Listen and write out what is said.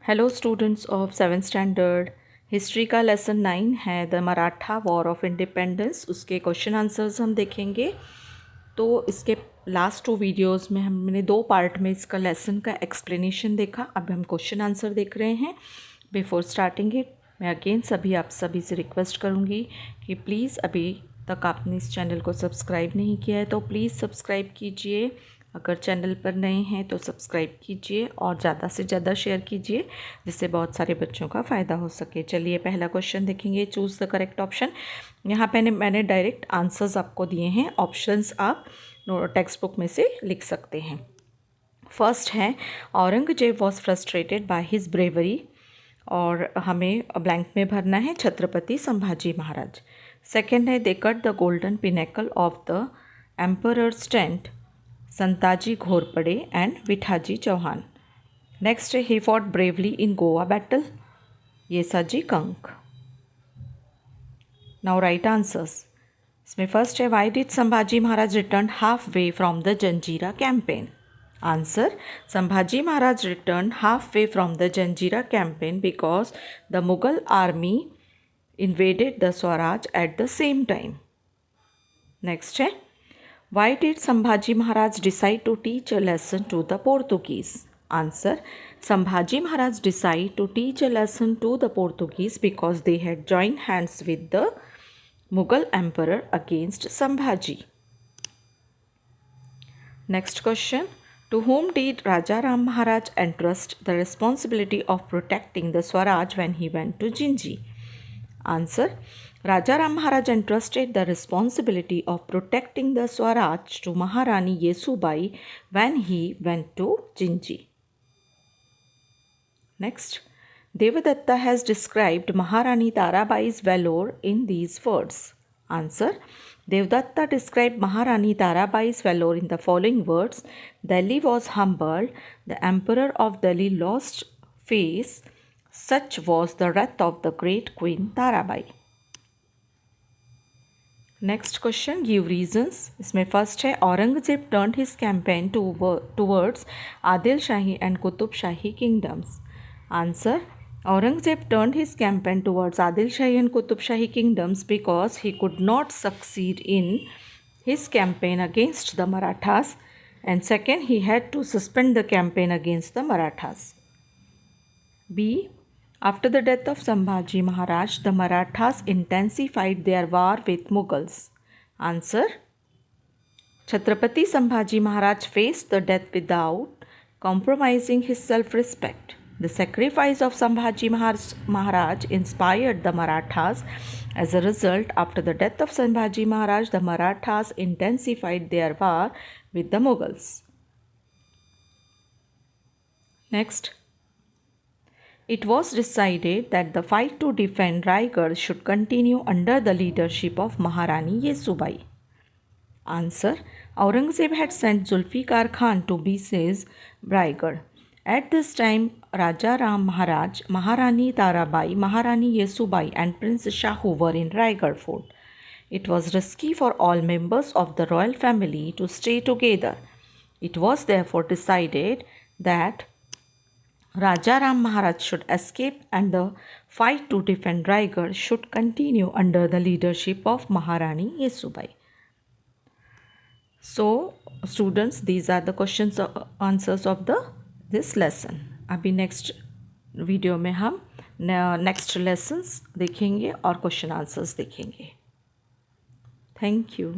Hello students of 7th standard. History का lesson 9 है the Maratha war of independence. उसके question answers हम देखेंगे। तो इसके लास्ट 2 वीडियोस में हमने 2 पार्ट में इसका लेसन का एक्सप्लेनेशन देखा। अब हम क्वेश्चन आंसर देख रहे हैं। बिफोर स्टार्टिंग इट मैं अगेन आप सभी से रिक्वेस्ट करूँगी कि प्लीज़ अभी तक आपने इस चैनल को सब्सक्राइब नहीं किया है तो प्लीज़ सब्सक्राइब कीजिए। अगर चैनल पर नए हैं तो सब्सक्राइब कीजिए और ज़्यादा से ज़्यादा शेयर कीजिए जिससे बहुत सारे बच्चों का फ़ायदा हो सके। चलिए पहला क्वेश्चन देखेंगे। Choose the correct option. यहाँ पे मैंने डायरेक्ट आंसर्स आपको दिए हैं। ऑप्शंस आप टेक्स्ट बुक में से लिख सकते हैं। फर्स्ट है Aurangzeb was frustrated by his bravery, और हमें ब्लैंक में भरना है छत्रपति संभाजी महाराज। सेकेंड है they cut the golden pinnacle of the emperor's tent, Santaji Ghorpade and Vithaji Chauhan. Next है he fought bravely in Goa battle, Yesaji Kank. Now write answers. इसमें फर्स्ट है why did Sambhaji Maharaj return half way from the Janjira campaign. Answer Sambhaji Maharaj return half way from the Janjira campaign because the Mughal army invaded the Swaraj at the same time. Next है why did Sambhaji Maharaj decide to teach a lesson to the Portuguese? Answer Sambhaji Maharaj decided to teach a lesson to the Portuguese because they had joined hands with the Mughal emperor against Sambhaji. Next question. To whom did Raja Ram Maharaj entrust the responsibility of protecting the Swaraj when he went to Jinji? Answer Raja Ram Maharaj entrusted the responsibility of protecting the Swaraj to Maharani Yesubai when he went to Jinji. Next, Devadatta has described Maharani Tarabai's valor in these words. Answer Devadatta described Maharani Tarabai's valor in the following words. Delhi was humbled, the emperor of Delhi lost face, such was the wrath of the great Queen Tarabai. Next question, give reasons. इसमें first है Aurangzeb turned his campaign towards Adil shahi and Qutub shahi kingdoms. Answer Aurangzeb turned his campaign towards Adil Shahi and Qutub Shahi kingdoms because he could not succeed in his campaign against the Marathas, and second, he had to suspend the campaign against the Marathas. B. After the death of Sambhaji Maharaj, the Marathas intensified their war with Mughals. Answer Chhatrapati Sambhaji Maharaj faced the death without compromising his self-respect. The sacrifice of Sambhaji Maharaj inspired the Marathas. As a result, after the death of Sambhaji Maharaj, the Marathas intensified their war with the Mughals. Next, it was decided that the fight to defend Raigad should continue under the leadership of Maharani Yesubai. Answer Aurangzeb had sent Zulfikar Khan to besiege Raigad. At this time, Raja Ram Maharaj, Maharani Tarabai, Maharani Yesubai and Prince Shahu were in Raigad fort. It was risky for all members of the royal family to stay together. It was therefore decided that Raja Ram Maharaj should escape and the fight to defend Raigad should continue under the leadership of Maharani Yesubai. So, students, these are the questions answers of this lesson. अभी next video में हम next lessons देखेंगे और question answers देखेंगे। Thank you.